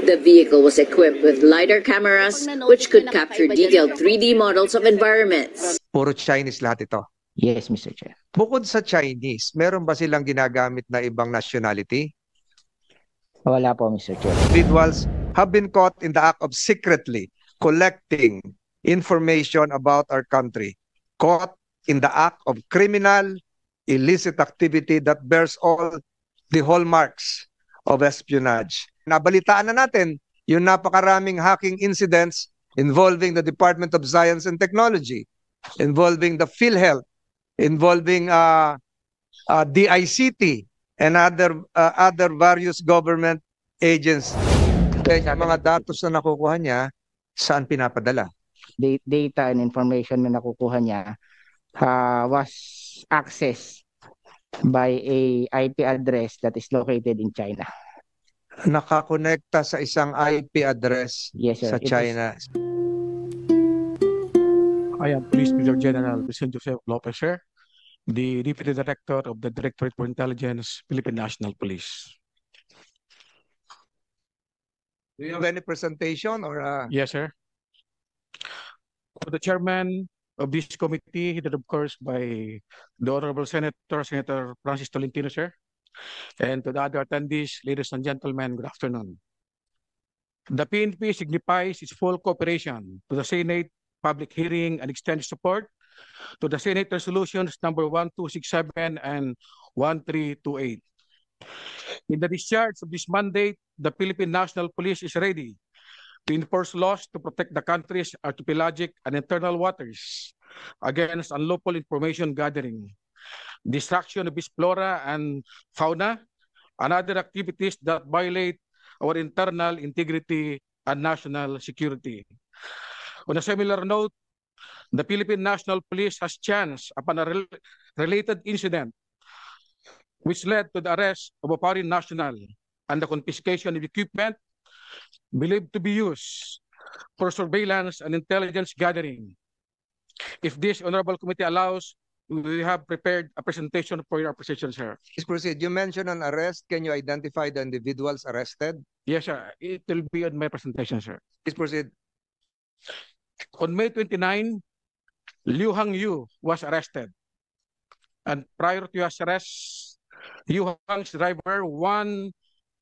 The vehicle was equipped with LiDAR cameras, which could capture detailed 3D models of environments. Puro Chinese lahat ito. Yes, Mr. Chair. Bukod sa Chinese, meron ba silang ginagamit na ibang nationality? Wala po, Mr. Chair. Individuals have been caught in the act of secretly collecting information about our country, caught in the act of criminal, illicit activity that bears all the hallmarks of espionage. Nabalitaan na natin yung napakaraming hacking incidents involving the Department of Science and Technology, involving the PhilHealth, involving DICT, and other various government agencies. Yung mga datos na nakukuha niya, saan pinapadala? Data and information na nakukuha niya was accessed by a IP address that is located in China. Nakakonekta sa isang IP address Yes, sir. sa China. I am Police Major General Vicente Joseph Lopez, sir, the Deputy Director of the Directorate for Intelligence, Philippine National Police. Do you have any presentation or? Yes, sir. To the chairman of this committee, headed of course by the Honorable Senator Francis Tolentino, sir, and to the other attendees, ladies and gentlemen, good afternoon. The PNP signifies its full cooperation to the Senate public hearing and extends support to the Senate resolutions number 1267 and 1328. In the discharge of this mandate, the Philippine National Police is ready to enforce laws to protect the country's archipelagic and internal waters against unlawful information gathering, destruction of its flora and fauna, and other activities that violate our internal integrity and national security. On a similar note, the Philippine National Police has chanced upon a related incident which led to the arrest of a foreign national and the confiscation of equipment believed to be used for surveillance and intelligence gathering. If this honorable committee allows, we have prepared a presentation for your appreciation, sir. Please proceed. You mentioned an arrest. Can you identify the individuals arrested? Yes, sir. It will be on my presentation, sir. Please proceed. On May 29, Liu Hangyu was arrested. And prior to his arrest, Liu Hang's driver, one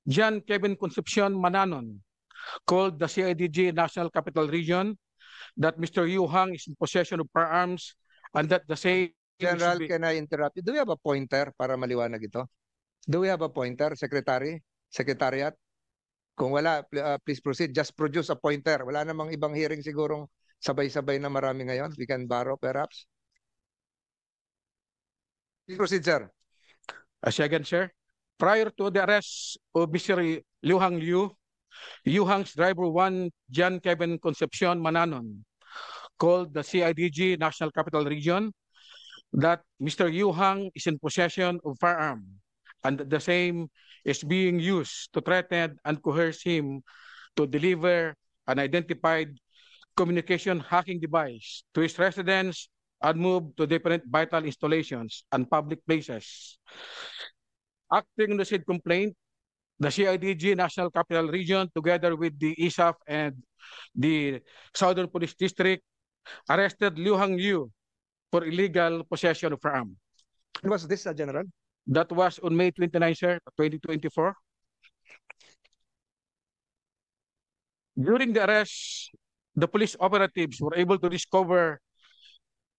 John Kevin Concepcion Mananon, called the CIDG National Capital Region that Mr. Liu Hang is in possession of firearms and that the same... General, can I interrupt you? Do we have a pointer para maliwanag ito? Do we have a pointer, Secretary? Secretariat? Kung wala, please proceed. Just produce a pointer. Wala namang ibang hearing sigurong sabay-sabay na marami ngayon. We can borrow perhaps. Please proceed, sir. Again, sir. Prior to the arrest of Mr. Liu Hangyu, Liu Hang's driver, one John Kevin Concepcion Mananon, called the CIDG National Capital Region that Mr. Liu Hang is in possession of firearm and the same is being used to threaten and coerce him to deliver an identified communication hacking device to his residence and move to different vital installations and public places. Acting on the said complaint, the CIDG National Capital Region, together with the ISAF and the Southern Police District, arrested Liu Hangyu for illegal possession of firearm. When was this, General? That was on May 29, sir, 2024. During the arrest, the police operatives were able to discover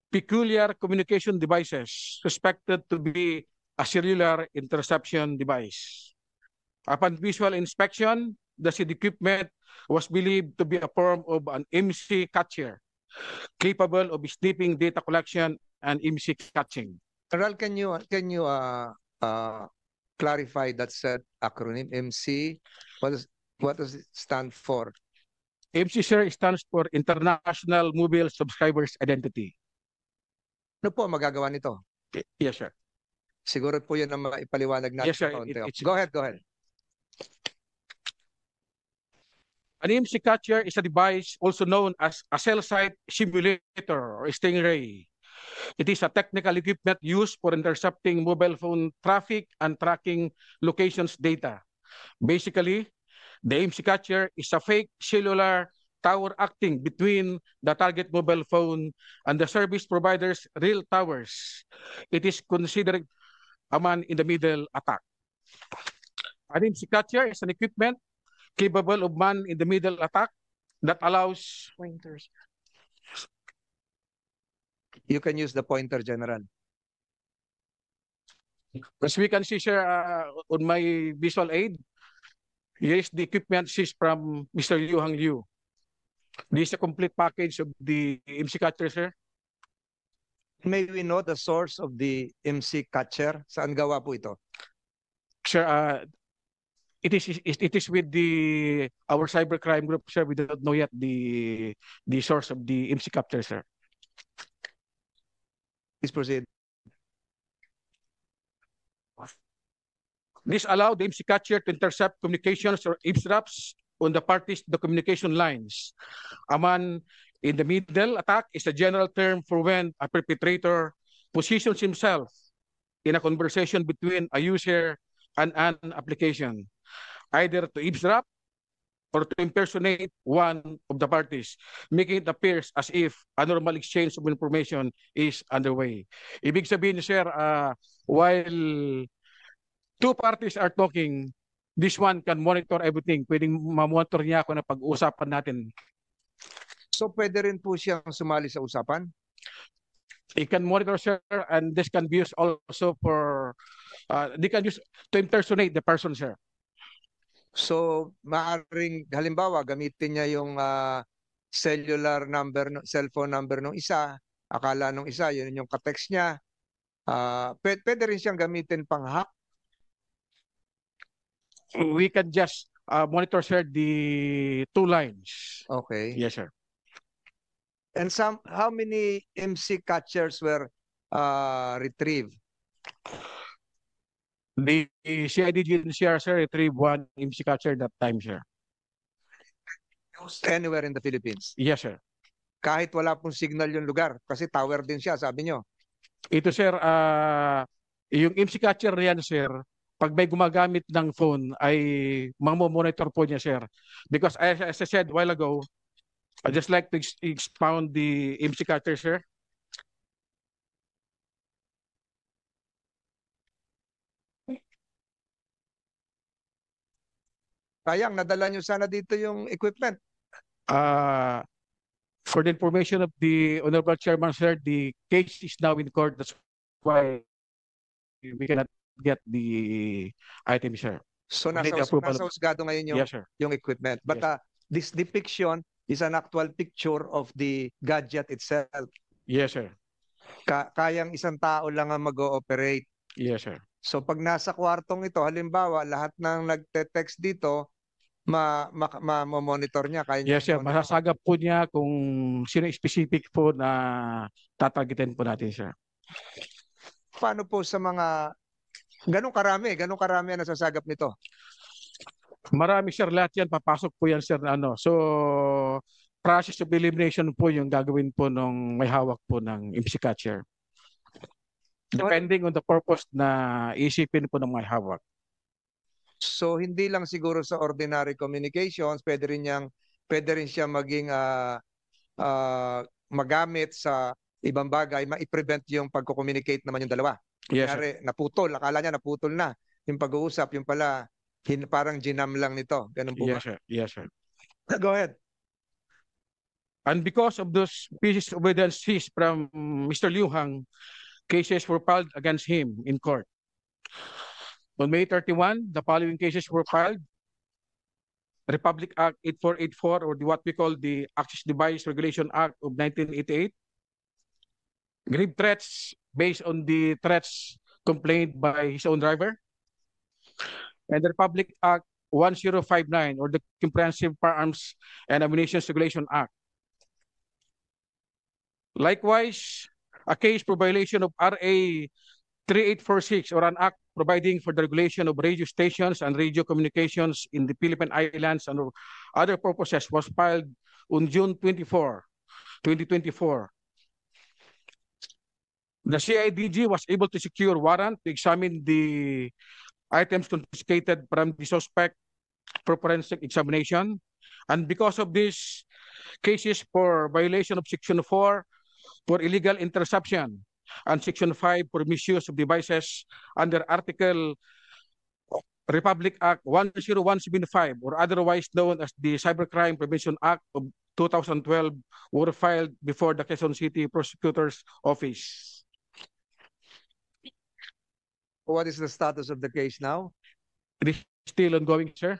peculiar communication devices suspected to be a cellular interception device. Upon visual inspection, the said equipment was believed to be a form of an MC catcher, capable of sniffing data collection and MC catching. General, can you clarify that said acronym MC? What does it stand for? MC, sir, stands for International Mobile Subscribers Identity. Ano po magagawa nito? Yes, sir. Siguro po yun ang maipaliwanag natin. Yes, sir. Go ahead. An MC catcher is a device also known as a cell site simulator or Stingray. It is a technical equipment used for intercepting mobile phone traffic and tracking locations data. Basically, The MC catcher is a fake cellular tower acting between the target mobile phone and the service provider's real towers. It is considered a man-in-the-middle attack. An MC catcher is an equipment capable of man-in-the-middle attack that allows pointers. You can use the pointer, General. As we can see, sir, on my visual aid, here is the equipment seized from Mr. Liu Hang Liu. This is a complete package of the MC catcher, sir. May we know the source of the MC catcher? Saan gawa po ito? Sir, it is with our cybercrime group, sir. We don't know yet the source of the MC catcher, sir. Please proceed. This allowed the MC catcher to intercept communications or eavesdrops on the parties to the communication lines. A man-in-the-middle attack is a general term for when a perpetrator positions himself in a conversation between a user and an application, either to eavesdrop or to impersonate one of the parties, making it appear as if a normal exchange of information is underway. Ibig sabihin, sir, while two parties are talking, this one can monitor everything. Pwedeng ma-monitor niya kung na pag-uusapan natin. So pwede rin po siyang sumali sa usapan? It can monitor, sir, and this can be used also for, they can use to impersonate the person, sir. So maaring halimbawa gamitin niya yung cellular number, cellphone number ng isa, akala nung isa yun yung ka-text niya. Pwede rin siyang gamitin pang hack. We can just monitor, sir, the two lines. Okay. Yes, sir. And how many MC catchers were retrieved? The CIDG NCR, sir, retrieved one MC catcher that time, sir. Anywhere in the Philippines? Yes, sir. Kahit wala pong signal yung lugar, kasi tower din siya, sabi nyo. Ito, sir, yung MC catcher yan, sir, pag may gumagamit ng phone, ay mamomonitor po niya, sir. Because as I said a while ago, I'd just like to expound the MC catcher, sir. Sayang, nadala nyo sana dito yung equipment. For the information of the Honorable Chairman, sir, the case is now in court. That's why we cannot get the item, sir. So We need the approval nasa of- husgado ngayon yung, Yes, sir. yung equipment. But Yes. this depiction is an actual picture of the gadget itself. Yes, sir. Kayang isang tao lang ang mag-ooperate. Yes, sir. So pag nasa kwartong ito, halimbawa, lahat ng nagte-text dito, ma-monitor niya. Kaya niya Yes, sir. monitor. Masasagap po niya kung sino specific po na tatagitin po natin, sir. Paano po sa mga, ganun karami ang nasasagap nito? Marami, sir. Lahat yan. Papasok po yan, sir, na ano. So, process of elimination po yung gagawin po nung may hawak po ng MC catcher. Depending on the purpose na isipin po ng may hawak. So hindi lang siguro sa ordinary communications, pwede rin siya maging magamit sa ibang bagay, ma-prevent yung pagko-communicate naman yung dalawa. Yes, sir. Kunyari, naputol, akala niya naputol na yung pag-uusap, yung pala parang ginam lang nito. Ganun po Yes, sir. Yes, sir. ba? Go ahead. And because of those pieces of evidence seized from Mr. Liu Hang, cases were filed against him in court. On May 31, the following cases were filed. Republic Act 8484, or what we call the Access Device Regulation Act of 1988. Grave threats based on the threats complained by his own driver. And the Republic Act 1059, or the Comprehensive Firearms and Ammunition Regulation Act. Likewise, a case for violation of RA 3846, or an act providing for the regulation of radio stations and radio communications in the Philippine Islands and other purposes, was filed on June 24, 2024. The CIDG was able to secure warrant to examine the items confiscated from the suspect for forensic examination. And because of these cases for violation of Section 4 for illegal interception and Section 5 for misuse of devices under Article Republic Act 10175 or otherwise known as the Cybercrime Prevention Act of 2012 were filed before the Quezon City Prosecutor's Office. What is the status of the case now? It is still ongoing, sir.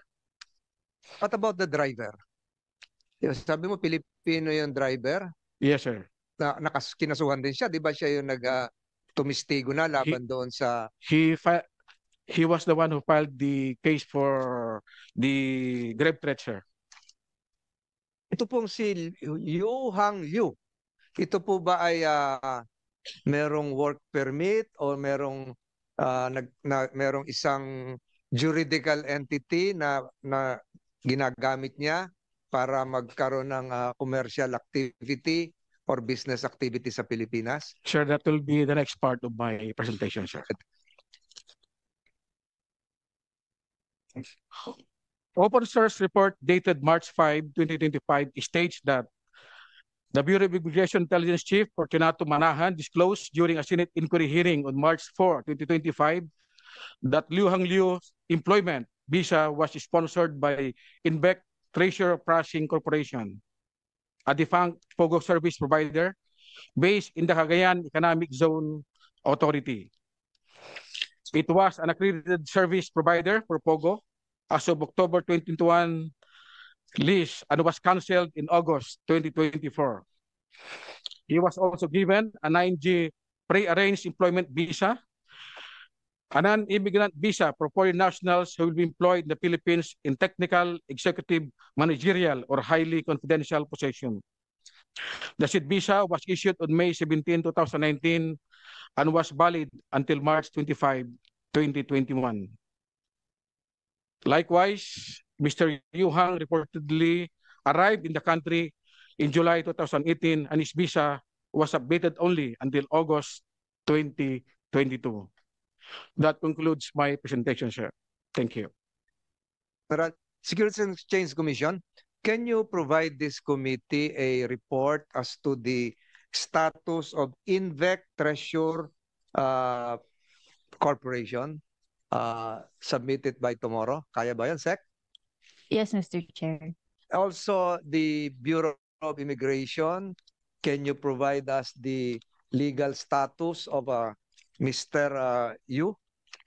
What about the driver? Yung sabi mo, Pilipino yung driver. Yes, sir. Kinasuhan din siya. Di ba siya yung tumistigo na laban doon sa... He was the one who filed the case for the grave threat, sir. Ito pong si Yu Hang Liu. Ito po ba ay merong work permit o merong merong isang juridical entity na ginagamit niya para magkaroon ng commercial activity or business activity sa Pilipinas? Sure, that will be the next part of my presentation, sir. Open source report dated March 5, 2025 states that the Bureau of Immigration Intelligence Chief Fortunato Manahan disclosed during a Senate inquiry hearing on March 4, 2025 that Liu Hang Liu's employment visa was sponsored by Inbec Treasure Processing Corporation, a defunct POGO service provider based in the Cagayan Economic Zone Authority. It was an accredited service provider for POGO as of October 2021 lease and was canceled in August 2024. He was also given a 9G pre-arranged employment visa, a non-immigrant visa for foreign nationals who will be employed in the Philippines in technical, executive, managerial, or highly confidential position. The said visa was issued on May 17, 2019 and was valid until March 25, 2021. Likewise, Mr. Yu Hang reportedly arrived in the country in July 2018 and his visa was updated only until August 2022. That concludes my presentation, sir. Thank you. Securities and Exchange Commission, can you provide this committee a report as to the status of Invec Treasure Corporation submitted by tomorrow? Kaya ba yan, Sec? Yes, Mr. Chair. Also, the Bureau of Immigration, can you provide us the legal status of Mr. Yu?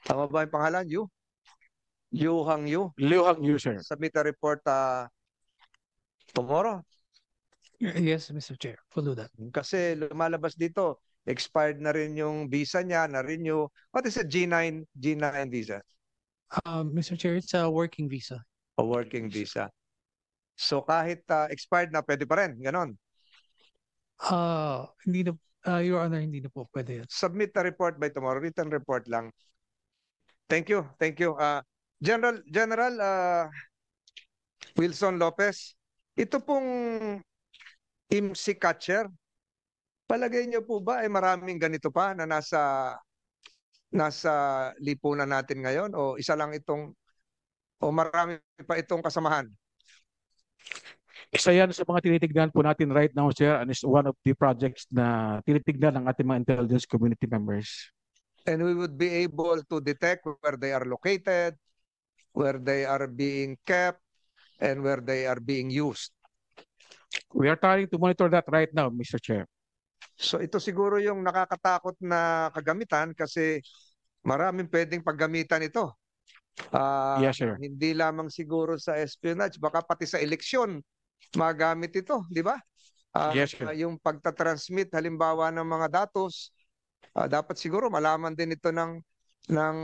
Tama ba yung pangalan? Yu? Yu Hang Yu? Liu Hang Liu, sir. Submit a report tomorrow. Yes, Mr. Chair. We'll do that. Kasi lumalabas dito, expired na rin yung visa niya, na-renew. What is a G9 visa? Mr. Chair, it's a working visa. A working visa. So kahit expired na, pwede pa rin, ganon. Hindi na, Your Honor, hindi na po pwede yan. Submit a report by tomorrow, written report lang. Thank you, thank you. General Wilson Lopez, ito pong IMSI catcher, palagay niyo po ba ay maraming ganito pa na nasa lipunan natin ngayon o isa lang itong o marami pa itong kasamahan? Isa yan sa mga tinitignan po natin right now, sir, and it's one of the projects na tinitignan ng ating mga intelligence community members. And we would be able to detect where they are located, where they are being kept, and where they are being used. We are trying to monitor that right now, Mr. Chair. So ito siguro yung nakakatakot na kagamitan kasi maraming pwedeng paggamitan ito. Yes, sir. Hindi lamang siguro sa espionage, baka pati sa eleksyon magamit ito, di ba? Yes, sir. Yung pagtatransmit halimbawa ng mga datos, dapat siguro malaman din ito ng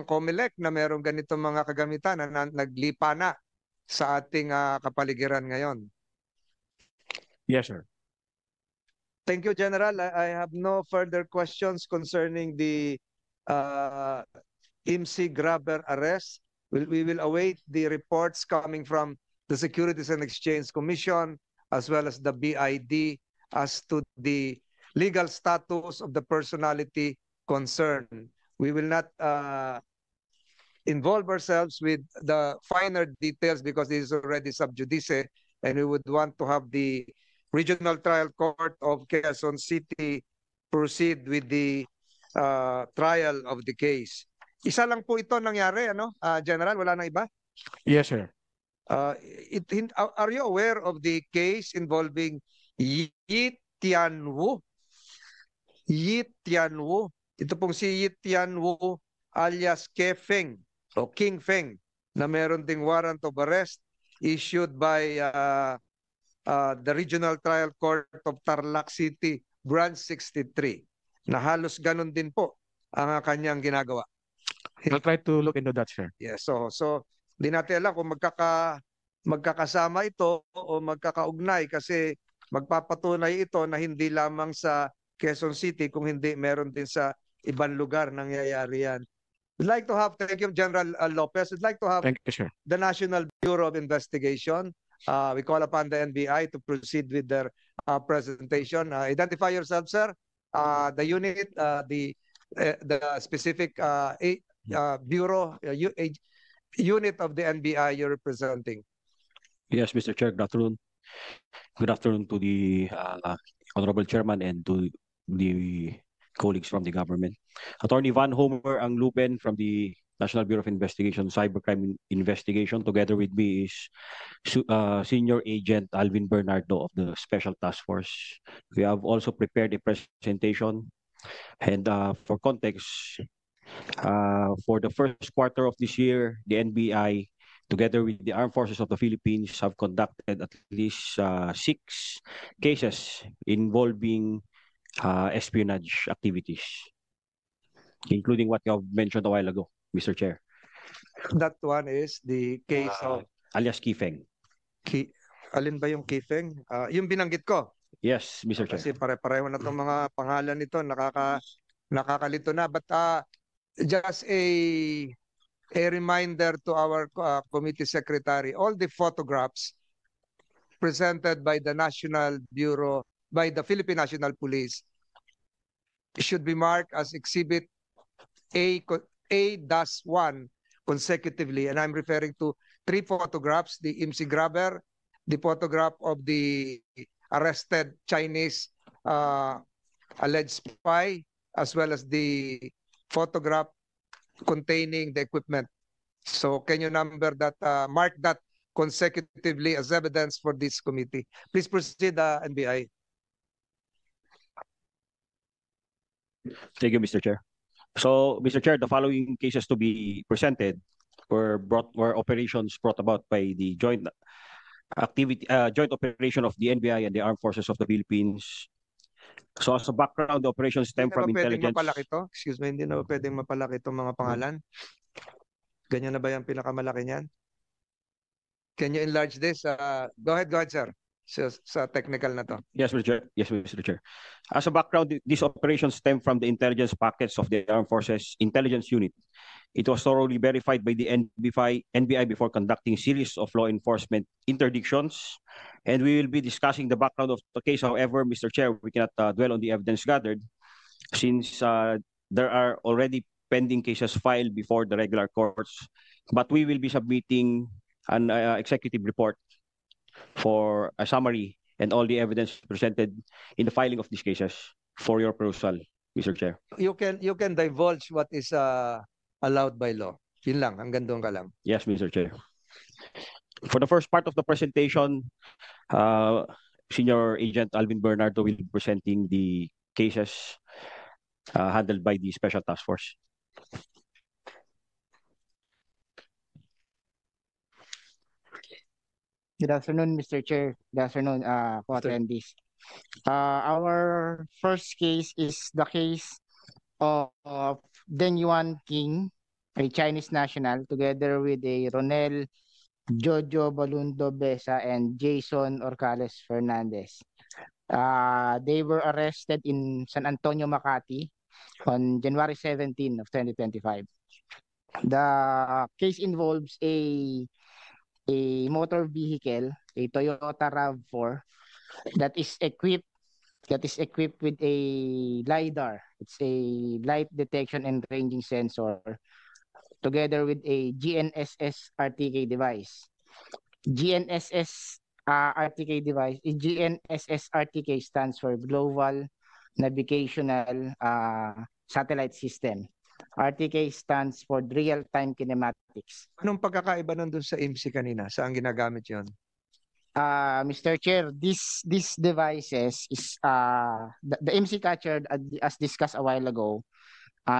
COMELEC na merong ganito mga kagamitan na naglipa na sa ating kapaligiran ngayon. Yes, sir. Thank you, General. I have no further questions concerning the IMSI grabber arrest. We will await the reports coming from the Securities and Exchange Commission as well as the BID as to the legal status of the personality concerned. We will not involve ourselves with the finer details because this is already sub judice, and we would want to have the Regional Trial Court of Quezon City proceed with the trial of the case. Isa lang po ito nangyari, ano? General, wala nang iba? Yes, sir. Are you aware of the case involving Yi Tianwu? Yi Tianwu. Ito pong si Yi Tianwu alias Ke Feng o King Feng na meron ding warrant of arrest issued by the Regional Trial Court of Tarlac City, Branch 63. Na halos ganun din po ang kanyang ginagawa. I'll try to look into that, sir. Yes, so di natin alam kung magkakasama ito o magkakaugnay kasi magpapatunay ito na hindi lamang sa Quezon City kung hindi meron din sa ibang lugar nangyayari yan. Thank you, General Lopez. I'd like to have Thank you, sir. the National Bureau of Investigation. We call upon the NBI to proceed with their presentation. Identify yourself, sir. The unit, the specific bureau, unit of the NBI you're representing. Yes, Mr. Chair, good afternoon. Good afternoon to the Honorable Chairman and to the colleagues from the government. Attorney Van Homer Anglupen from the National Bureau of Investigation, Cybercrime Investigation. Together with me is Senior Agent Alvin Bernardo of the Special Task Force. We have also prepared a presentation. And for context, for the first quarter of this year, the NBI, together with the Armed Forces of the Philippines, have conducted at least 6 cases involving espionage activities, including what you have mentioned a while ago, Mr. Chair. That one is the case of alias Kifeng. Alin ba yung Kifeng? Yung binanggit ko. Yes, Mr. Chair. Kasi pare-pareho na itong mga pangalan nito, nakakalito na. But just a reminder to our committee secretary, all the photographs presented by the National Bureau, by the Philippine National Police, should be marked as Exhibit A-1 consecutively. And I'm referring to 3 photographs, the IMSI grabber, the photograph of the arrested Chinese alleged spy, as well as the photograph containing the equipment. So can you mark that consecutively as evidence for this committee? Please proceed, NBI. Thank you, Mr. Chair. So, Mr. Chair, the following cases to be presented were operations brought about by the joint operation of the NBI and the Armed Forces of the Philippines. So as a background, the operations stem from intelligence. Excuse me, hindi na ba pwedeng mapalaki itong mga pangalan? Ganyan na ba yung pinakamalaki niyan? Can you enlarge this? Go ahead, sir. Sa technical na to. Yes, Mr. Chair. Yes, Mr. Chair. As a background, these operations stem from the intelligence packets of the Armed Forces Intelligence Unit. It was thoroughly verified by the NBI before conducting series of law enforcement interdictions. And we will be discussing the background of the case. However, Mr. Chair, we cannot dwell on the evidence gathered since there are already pending cases filed before the regular courts. But we will be submitting an executive report for a summary and all the evidence presented in the filing of these cases for your perusal, Mr. Chair. You can divulge what is allowed by law. Yun lang, hanggang doon ka lang. Yes, Mr. Chair. For the first part of the presentation, Senior Agent Alvin Bernardo will be presenting the cases handled by the Special Task Force. Good afternoon, Mr. Chair. Good afternoon, co-attendees. Our first case is the case of Deng Yuan King, a Chinese national, together with a Ronel Jojo Balundo Besa and Jason Orcales Fernandez. They were arrested in San Antonio, Makati on January 17 of 2025. The case involves a motor vehicle, a Toyota RAV4 that is equipped with a LiDAR. It's a light detection and ranging sensor together with a GNSS RTK device. GNSS RTK device, GNSS RTK stands for Global Navigational Satellite System. RTK stands for Real-Time Kinematics. Anong pagkakaiba nun dun sa IMSI kanina? Saan ginagamit yon? Mr. Chair, these devices is the MC catcher, as discussed a while ago,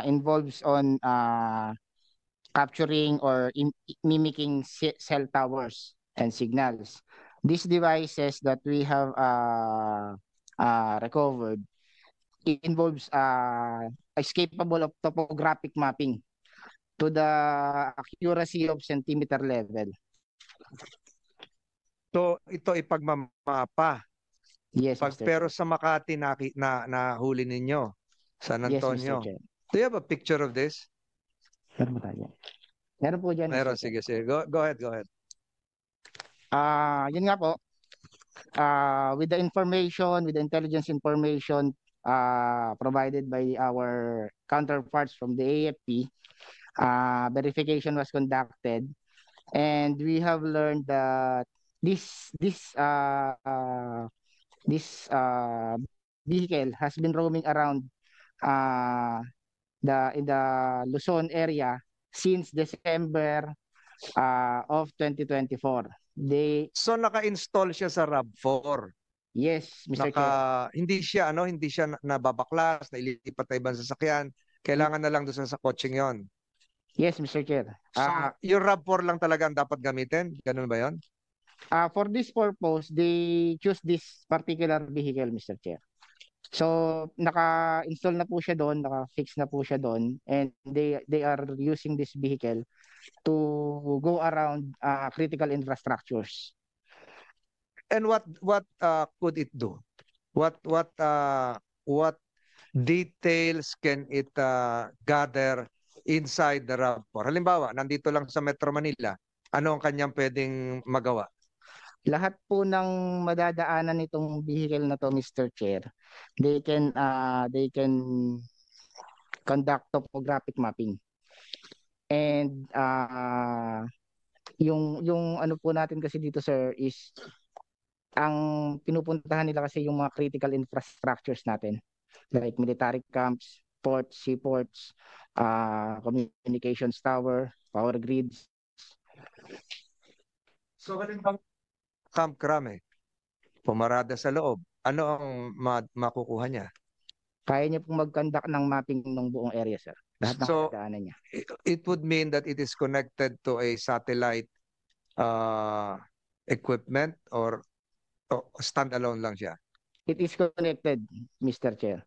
involves on capturing or mimicking cell towers and signals. These devices that we have recovered, it involves is capable of topographic mapping to the accuracy of centimeter level. So ito ipagmamapa. Yes, Mr. Pero Chair. sa Makati nahuli ninyo, San Yes, Mr. Antonio. Chair. Do you have a picture of this? Meron po tayo. Meron po dyan, Meron, Mr. Chair. sige. Go ahead. Yun nga po. With the information, with the intelligence information provided by our counterparts from the AFP, verification was conducted, and we have learned that this vehicle has been roaming around in the Luzon area since December of 2024. So naka-install siya sa RAV4. Yes, Mr. Chair. Hindi siya nababaklas, nailipat na ibang sasakyan. Kailangan na lang doon sa kotseng 'yon. Yes, Mr. Chair. So, yung RAV4 lang talaga ang dapat gamitin? Ganun ba 'yon? For this purpose, they choose this particular vehicle, Mr. Chair. So, naka-install na po siya doon, naka-fix na po siya doon, and they are using this vehicle to go around critical infrastructures. And what could it do? What details can it gather inside the RAV4? Halimbawa, nandito lang sa Metro Manila, ano ang kanyang pwedeng magawa? Lahat po ng madadaanan nitong vehicle na to, Mr. Chair, they can conduct topographic mapping. And yung ano po natin kasi dito, sir, is ang pinupuntahan nila kasi yung mga critical infrastructures natin, like military camps, ports, seaports, communications tower, power grids. So, halimbawa, Camp Crame, pumarada sa loob, ano ang makukuha niya? Kaya niya pong mag-conduct ng mapping ng buong area, sir. Lahat ng So, daanan niya. It would mean that it is connected to a satellite equipment or standalone lang siya? It is connected, Mr. Chair.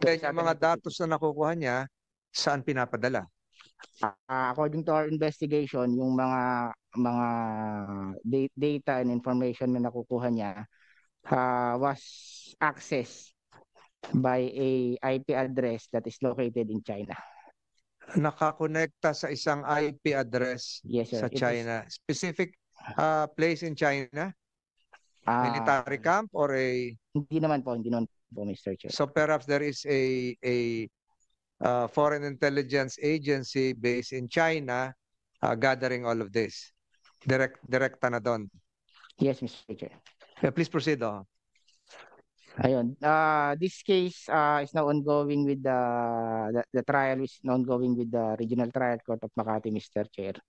Then yung mga datos na nakukuha niya, saan pinapadala? According to our investigation, yung mga data and information na nakukuha niya was accessed by a IP address that is located in China. Nakakonekta sa isang IP address Yes, sir. sa China. Specific place in China? Military camp or a... Hindi naman po, Mr. Chair. So perhaps there is a foreign intelligence agency based in China gathering all of this. Direkta na doon. Yes, Mr. Chair. Yeah, please proceed. Ayun. This case is now ongoing with the trial is now ongoing with the Regional Trial Court of Makati, Mr. Chair.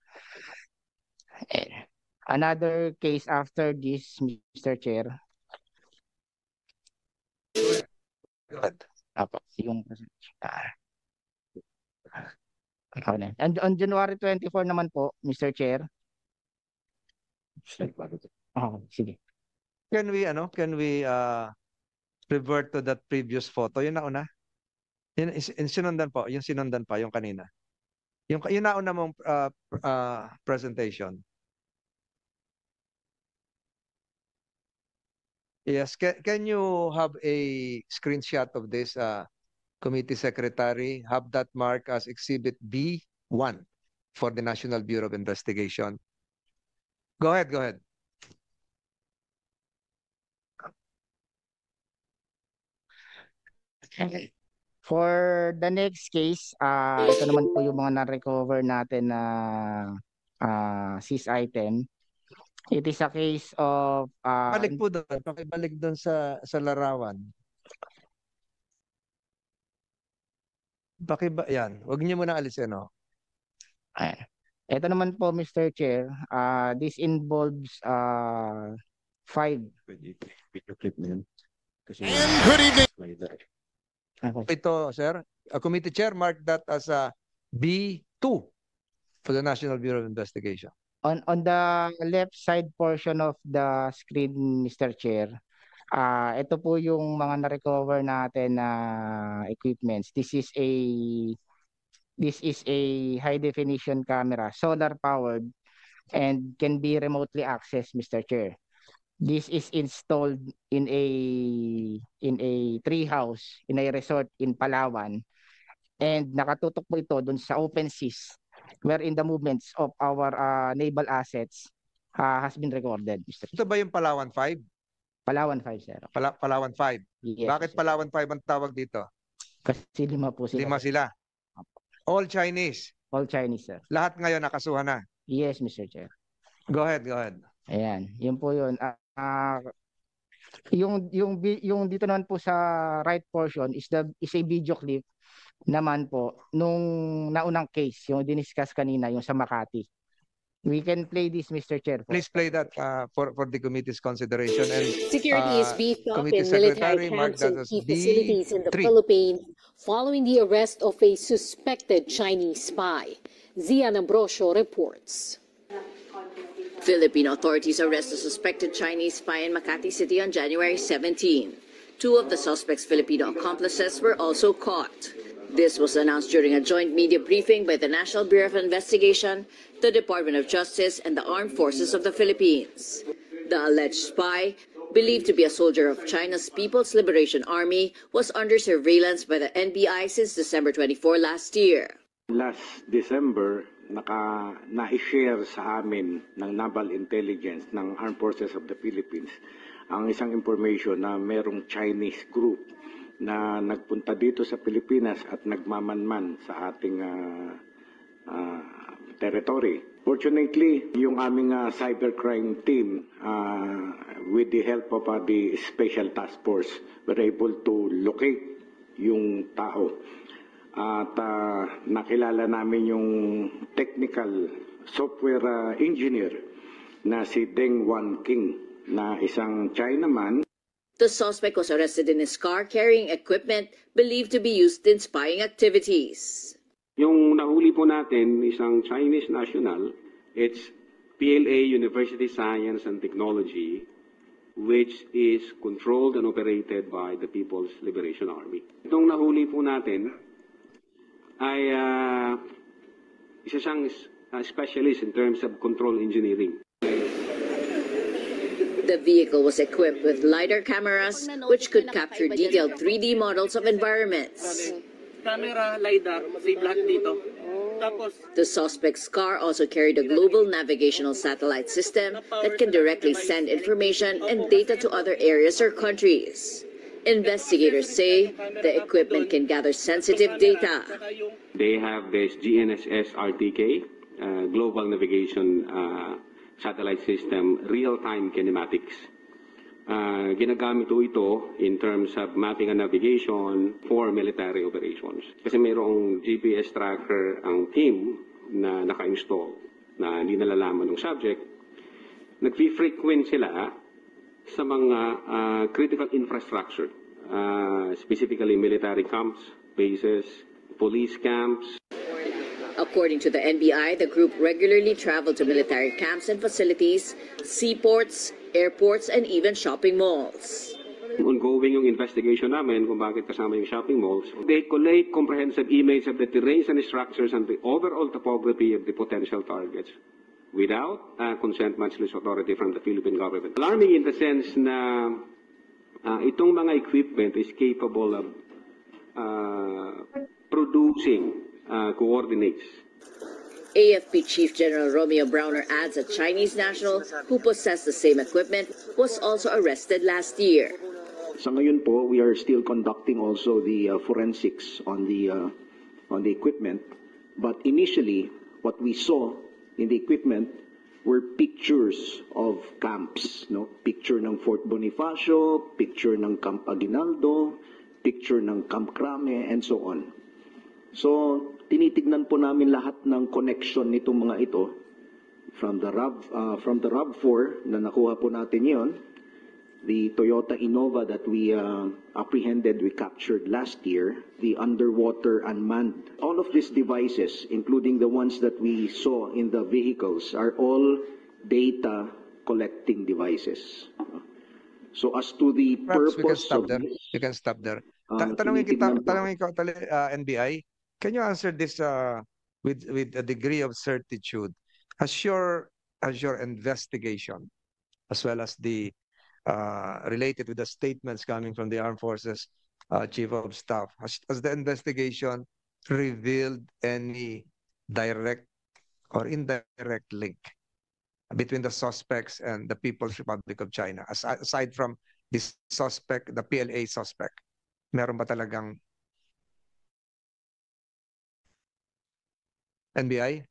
Another case after this, Mr. Chair. Yung and on January 24 naman po, Mr. Chair. Sige. Can we revert to that previous photo? Yung nauna? Yung sinundan po, yung kanina. Yung nauna mong presentation. Yes, can you have a screenshot of this committee secretary? Have that marked as Exhibit B1 for the National Bureau of Investigation. Go ahead. For the next case, ito naman po yung mga na-recover natin na seized item. It is a case of Balik po doon. Pakibalik doon sa larawan. Yan. Huwag niyo muna alisin, no? Ito naman po, Mr. Chair, this involves 5. Pwede video clip na yun. Kasi Good evening. Ito, sir, a committee chair marked that as a B2 for the National Bureau of Investigation. On the left side portion of the screen, Mr. Chair, ito po yung mga na-recover natin na equipments. This is a high definition camera, solar powered, and can be remotely accessed, Mr. Chair. This is installed in a tree house in a resort in Palawan, and nakatutok po ito dun sa open seas wherein the movements of our naval assets has been recorded, Mr. Chair. Ito ba yung Palawan 5? Palawan 5, sir. Palawan 5. Yes, Bakit sir. Palawan 5 ang tawag dito? Kasi 5 po sila. 5 sila. All Chinese. All Chinese, sir. Lahat ngayon nakasuhan na. Yes, Mr. Chair. Go ahead, go ahead. Ayan, yun po yun. Yung dito naman po sa right portion is a video clip naman po nung naunang case, yung diniscuss kanina, yung sa Makati. We can play this, Mr. Chair. Please play that for the committee's consideration. And Security is beefed up Committee in military Secretary camps marked and that as key facilities in the B3. Philippines following the arrest of a suspected Chinese spy. Zian Ambrosio reports. Philippine authorities arrest a suspected Chinese spy in Makati City on January 17. 2 of the suspect's Filipino accomplices were also caught. This was announced during a joint media briefing by the National Bureau of Investigation, the Department of Justice, and the Armed Forces of the Philippines. The alleged spy, believed to be a soldier of China's People's Liberation Army, was under surveillance by the NBI since December 24 last year. Last December, na-share sa amin ng Naval Intelligence ng Armed Forces of the Philippines ang isang information na merong Chinese group na nagpunta dito sa Pilipinas at nagmamanman sa ating territory. Fortunately, yung aming cybercrime team, with the help of the Special Task Force, were able to locate yung tao. At nakilala namin yung technical software engineer na si Deng Wan King na isang Chinaman. The suspect was arrested in his car carrying equipment believed to be used in spying activities. Yung nahuli po natin, isang Chinese national, it's PLA University Science and Technology, which is controlled and operated by the People's Liberation Army. Itong nahuli po natin ay isa siyang specialist in terms of control engineering. The vehicle was equipped with LiDAR cameras, which could capture detailed 3D models of environments. Camera, LiDAR, may lahat dito. Tapos, the suspect's car also carried a global navigational satellite system that can directly send information and data to other areas or countries. Investigators say the equipment can gather sensitive data. They have this GNSS RTK, Global Navigation Satellite System, Real-Time Kinematics. Ginagamit ito in terms of mapping and navigation for military operations. Kasi mayroong GPS tracker ang team na naka-install na hindi nalalaman ng subject. Nag-frequent sila sa mga critical infrastructure, specifically military camps, bases, police camps. According to the NBI, the group regularly traveled to military camps and facilities, seaports, airports, and even shopping malls. Ongoing yung investigation namin kung bakit kasama yung shopping malls. They collate comprehensive images of the terrains and structures and the overall topography of the potential targets without consent matchless authority from the Philippine government. Alarming in the sense na itong mga equipment is capable of producing coordinates. AFP Chief General Romeo Browner adds a Chinese national who possessed the same equipment was also arrested last year. Sa ngayon po, we are still conducting also the forensics on the equipment. But initially, what we saw in the equipment were pictures of camps, no? Picture ng Fort Bonifacio, picture ng Camp Aguinaldo, picture ng Camp Crame, and so on. So, tinitignan po namin lahat ng connection nitong mga ito from the RAV4 na nakuha po natin yon, the Toyota Innova that we apprehended, we captured last year, the underwater unmanned. All of these devices, including the ones that we saw in the vehicles, are all data collecting devices. So as to the Perhaps we can purpose stop of there. this, You can stop there. Tanungin ko, NBI, can you answer this with a degree of certitude? Has your investigation, as well as the related with the statements coming from the Armed Forces Chief of Staff, has the investigation revealed any direct or indirect link between the suspects and the People's Republic of China? Aside from this suspect, the PLA suspect, meron ba talagang NBI?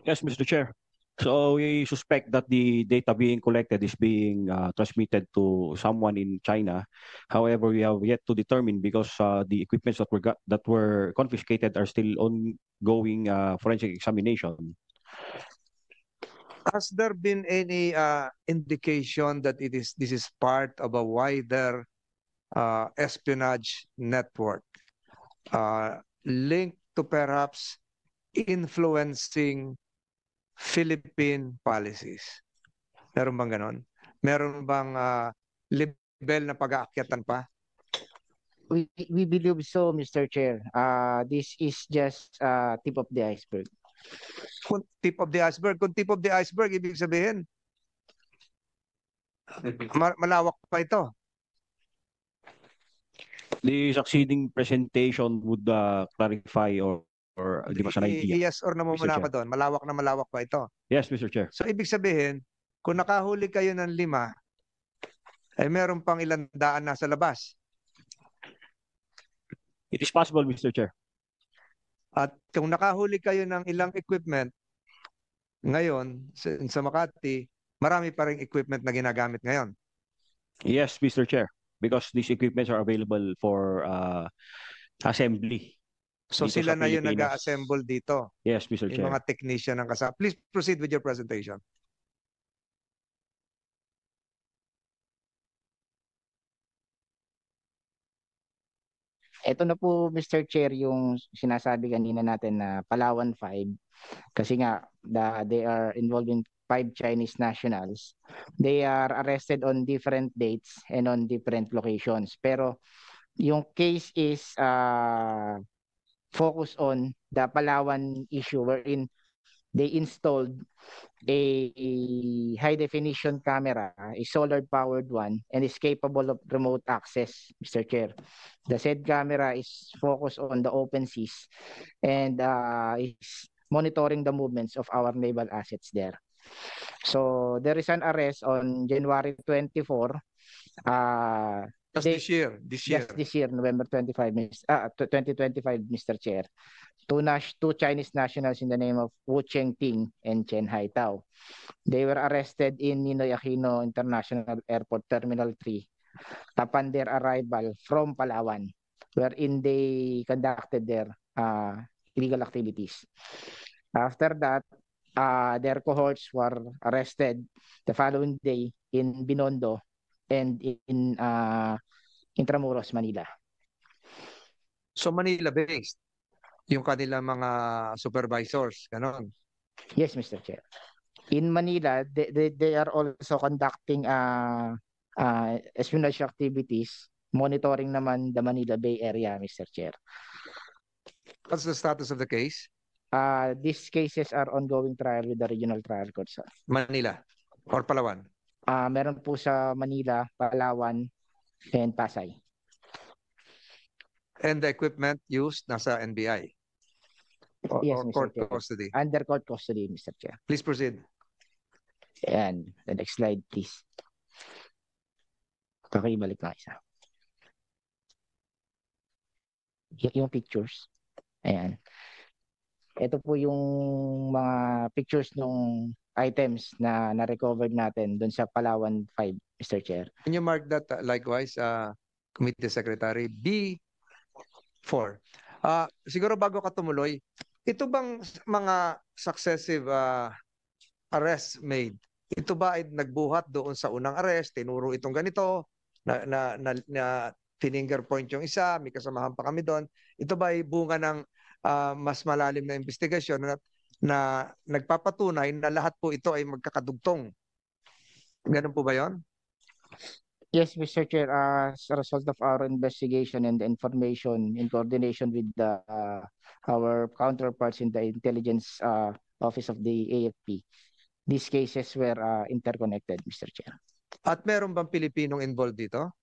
Yes, Mr. Chair. So we suspect that the data being collected is being transmitted to someone in China. However, we have yet to determine because the equipments that were confiscated are still ongoing forensic examination. Has there been any indication that this is part of a wider espionage network linked to perhaps influencing Philippine policies? Meron bang ganon? Meron bang level na pag-aakyatan pa? We believe so, Mr. Chair. This is just tip of the iceberg. Kung tip of the iceberg, ibig sabihin, malawak pa ito. The succeeding presentation would clarify or give us an idea. Yes or no muna ako doon. Malawak na malawak pa ito. Yes, Mr. Chair. So ibig sabihin, kung nakahuli kayo ng 5, ay meron pang ilang daan nasa labas. It is possible, Mr. Chair. At kung nakahuli kayo ng ilang equipment, ngayon sa Makati, marami pa ring equipment na ginagamit ngayon. Yes, Mr. Chair. Because these equipments are available for assembly. So dito sila sa na yung Pilipinas. nag-assemble dito. Yes, Mr. Yung Chair. mga technician ng kasama. Please proceed with your presentation. Ito na po, Mr. Chair, yung sinasabi kanina natin na Palawan 5. Kasi nga, they are involved in 5 Chinese nationals. They are arrested on different dates and on different locations. Pero yung case is focused on the Palawan issue wherein they installed a high definition camera, a solar powered one, and is capable of remote access, Mr. Chair. The said camera is focused on the open seas and is monitoring the movements of our naval assets there. So there is an arrest on January 24. This year. Just this year, November 25, 2025, Mr. Chair. Two Chinese nationals in the name of Wu Chengting and Chen Haitao. They were arrested in Ninoy Aquino International Airport Terminal 3 upon their arrival from Palawan, wherein they conducted their illegal activities. After that, their cohorts were arrested the following day in Binondo and in Intramuros, Manila. So Manila-based yung kanilang mga supervisors, ganon. Yes, Mr. Chair. In Manila, they are also conducting espionage activities, monitoring naman the Manila Bay Area, Mr. Chair. What's the status of the case? These cases are ongoing trial with the regional trial courts. Manila or Palawan? Meron po sa Manila, Palawan, and Pasay. And the equipment used nasa NBI? Yes, or Mr. court Chair. custody? Under court custody, Mr. Chair. Please proceed. And the next slide, please. Kakibalik na isa. Yung pictures. Ayan. Ito po yung mga pictures ng items na na-recovered natin doon sa Palawan 5, Mr. Chair. Can you mark that likewise, Committee Secretary B4? Siguro bago ka tumuloy, ito bang mga successive arrests made, ito ba ay nagbuhat doon sa unang arrest, tinuro itong ganito, na finger point yung isa, may kasamahan pa kami doon, ito ba ay bunga ng mas malalim na investigasyon na nagpapatunay na lahat po ito ay magkakadugtong? Ganun po ba yon? Yes, Mr. Chair, as a result of our investigation and the information in coordination with our counterparts in the intelligence office of the AFP, these cases were interconnected, Mr. Chair. At meron bang Pilipinong involved dito?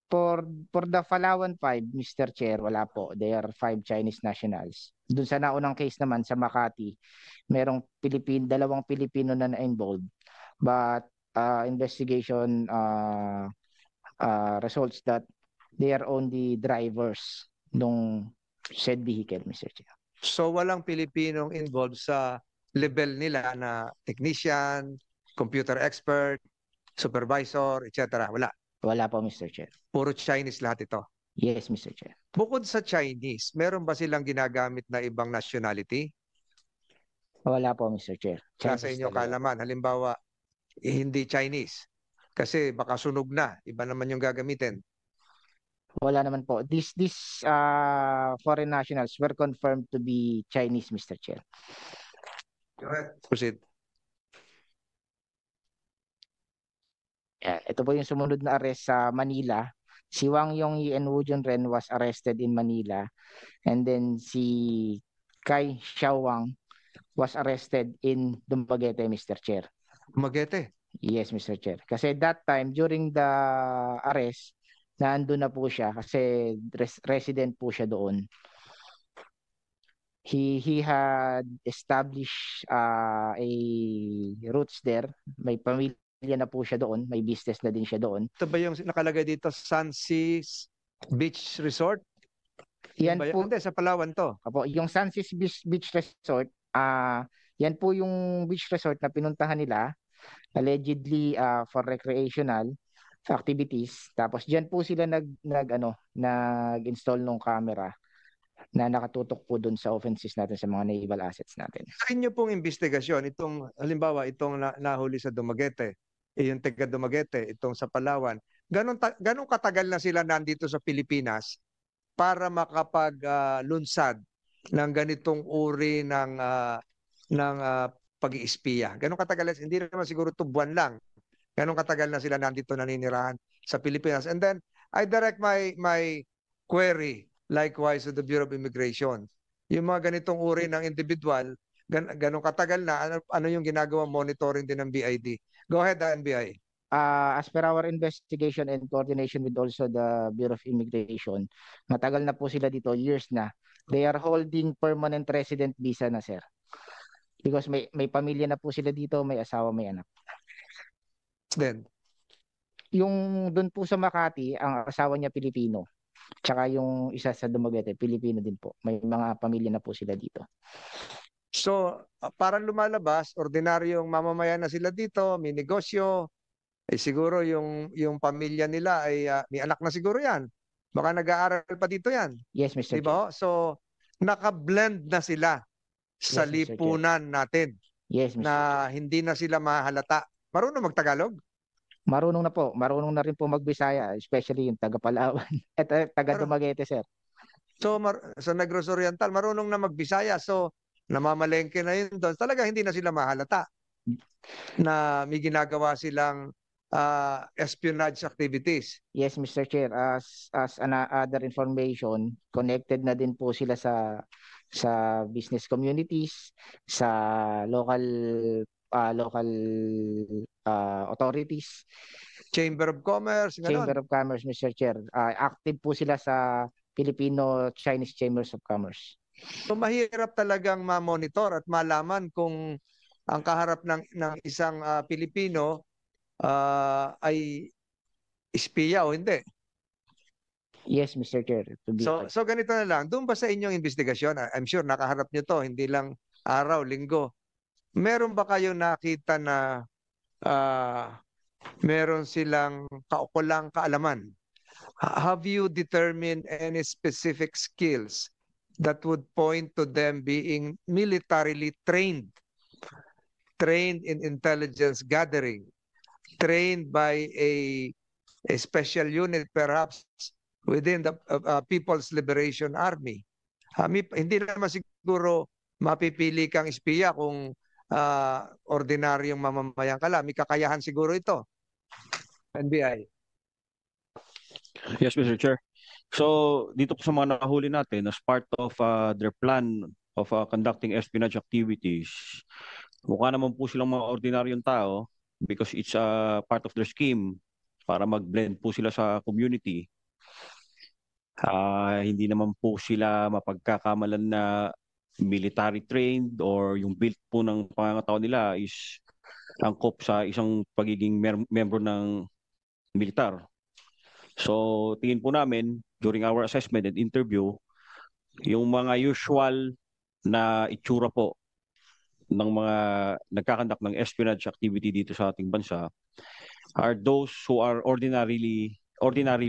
For the Palawan 5, Mr. Chair, wala po. They are 5 Chinese nationals. Doon sa naunang case naman sa Makati, merong dalawang Pilipino na na-involved. But investigation results that they are only drivers nung said vehicle, Mr. Chair. So walang Pilipinong involved sa level nila na technician, computer expert, supervisor, etc. Wala. Wala po, Mr. Chair. Puro Chinese lahat ito. Yes, Mr. Chair. Bukod sa Chinese, meron ba silang ginagamit na ibang nationality? Wala po, Mr. Chair. Sa inyong kaalaman, halimbawa, hindi Chinese. Kasi baka sunog na, iba naman yung gagamitin. Wala naman po. These foreign nationals were confirmed to be Chinese, Mr. Chair. Proceed. Yeah, ito po yung sumunod na arrest sa Manila. Si Wang Yongyi and Wu Junren was arrested in Manila. And then si Kai Xiaowang was arrested in Dumaguete, Mr. Chair. Dumaguete? Yes, Mr. Chair. Kasi that time, during the arrest, nandun na po siya kasi resident po siya doon. He had established a roots there. May pamilya na po siya doon. May business na din siya doon. Ito ba yung nakalagay dito, Sunseas Beach Resort? Yan po. Hindi, sa Palawan to. Apo, yung Sunseas Beach Resort, yan po yung beach resort na pinuntahan nila, allegedly for recreational activities. Tapos diyan po sila nag-install ng camera na nakatutok po doon sa offenses natin sa mga naval assets natin. Sa inyo pong investigasyon, itong halimbawa itong nahuli sa Dumaguete, yung taga Dumaguete, itong sa Palawan, ganong katagal na sila nandito sa Pilipinas para makapag-lunsad ng ganitong uri ng pag-iispiya? Ganong katagal? Hindi naman siguro 2 buwan lang. Ganong katagal na sila nandito naninirahan sa Pilipinas? And then, I direct my query likewise to the Bureau of Immigration. Yung mga ganitong uri ng individual, ganong katagal na, ano yung ginagawa monitoring din ng BID? Go ahead, NBI. As per our investigation and coordination with also the Bureau of Immigration, matagal na po sila dito, years na. They are holding permanent resident visa na, sir. Because may pamilya na po sila dito, may asawa, may anak. Then, yung doon po sa Makati, ang asawa niya Pilipino. Tsaka yung isa sa Dumaguete, Pilipino din po. May mga pamilya na po sila dito. So, parang lumalabas, ordinaryong mamamayan na sila dito, may negosyo, siguro yung pamilya nila ay may anak na siguro yan. Baka nag-aaral pa dito yan. Yes, Mr. Diba? So, naka-blend na sila sa Yes, Mr. lipunan natin. Yes, Mr. Na hindi na sila mahalata. Marunong magtagalog? Marunong na po. Marunong na rin po magbisaya, especially yung taga Palawan at taga Dumaguete, sir. So, sa Negros Oriental, marunong na magbisaya. So, namamalengke na yun doon. Talaga hindi na sila mahalata na may ginagawa silang espionage activities. Yes, Mr. Chair. As other information, connected na din po sila sa business communities, sa local authorities. Chamber of Commerce. Ganon. Chamber of Commerce, Mr. Chair. Active po sila sa Filipino-Chinese Chambers of Commerce. So mahirap talagang ma-monitor at malaman kung ang kaharap ng isang Pilipino ay espiya o hindi? Yes, Mr. Chair. To be So ganito na lang, doon ba sa inyong investigasyon, I'm sure nakaharap nyo to, hindi lang araw, linggo. Meron ba kayo nakita na meron silang kaukulang kaalaman? Have you determined any specific skills that would point to them being militarily trained in intelligence gathering, trained by a special unit perhaps within the People's Liberation Army? Hindi naman siguro mapipili kang espiya kung ordinaryong mamamayan ka lang. May kakayahan siguro ito. NBI. Yes, Mr. Chair. So, dito po sa mga nahuli natin, as part of their plan of conducting espionage activities, mukha naman po silang mga ordinaryong tao because it's part of their scheme para mag-blend po sila sa community. Hindi naman po sila mapagkakamalan na military trained or yung build po ng pangangataon nila is angkop sa isang pagiging membro ng militar. So, tingin po namin, during our assessment and interview, yung mga usual na itsura po ng mga nagkakandak ng espionage activity dito sa ating bansa are those who are ordinary